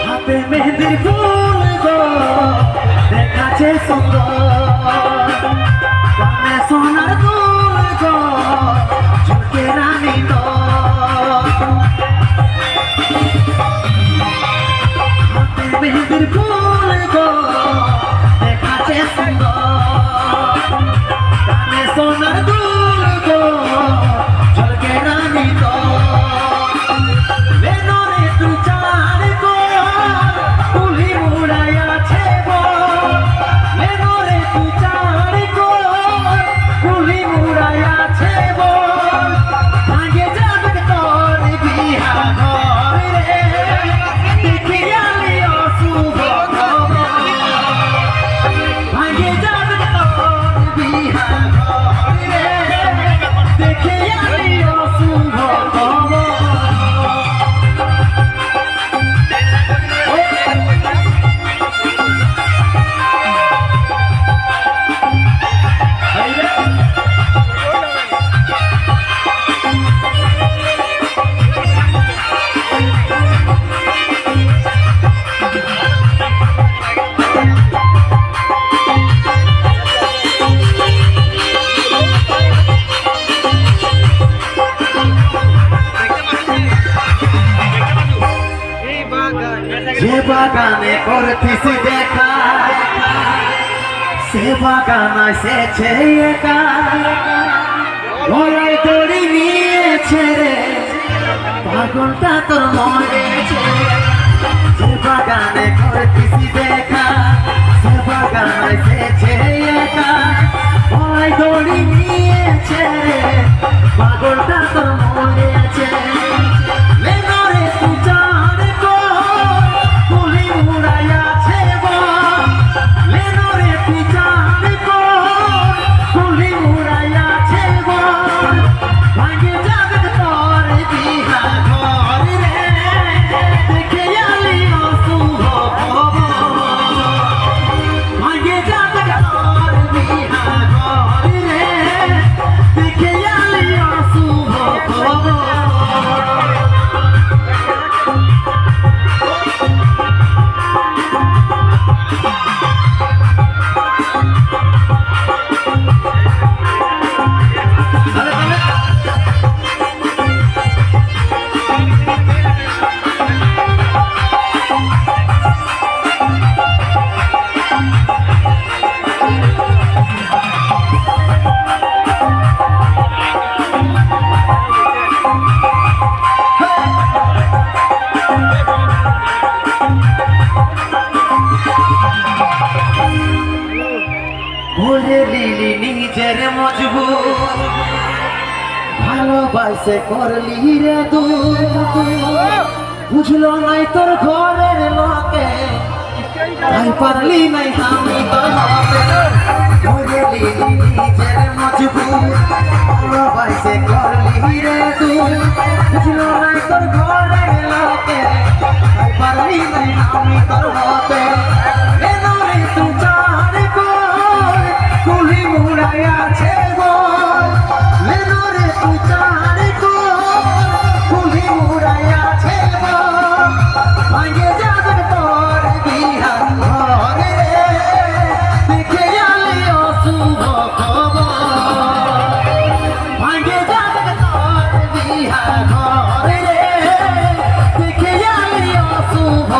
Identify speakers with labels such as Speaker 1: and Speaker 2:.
Speaker 1: হাতে মেহেদির ফুল গো দেখাচ্ছে সুন্দর, কানে সোনার দুল গো ঝুঁকে রানী হাতে মেহেদির ফুল গো দেখাচ্ছে সুন্দর, কানে সোনার দুল গো ঝুঁকে রানী যে বাগানে করতিস দেখা সে বাগান এসেছে একা, গলায় দড়ি নিয়েছে রে পাগলটা তোর মরেছে। যে বাগানে করতিস দেখা সে বাগান এসেছে একা, গলায় দড়ি নিয়েছে রে পাগলটা তোর মরেছে। ভুলে দিলি নিজের মজবুর, ভালোবাসে করলি রে বুঝলো নাই তোর ঘরের লোকে, তাই পারলি নাই আমি তোর ভুলে দিলি নিজের মজবুর, ভালোবাসে করলি রে বুঝলো নাই তোর ঘরের লোকে, তাই পারলি নাই আমি তোর হতে। ঘরে দেখে শুভ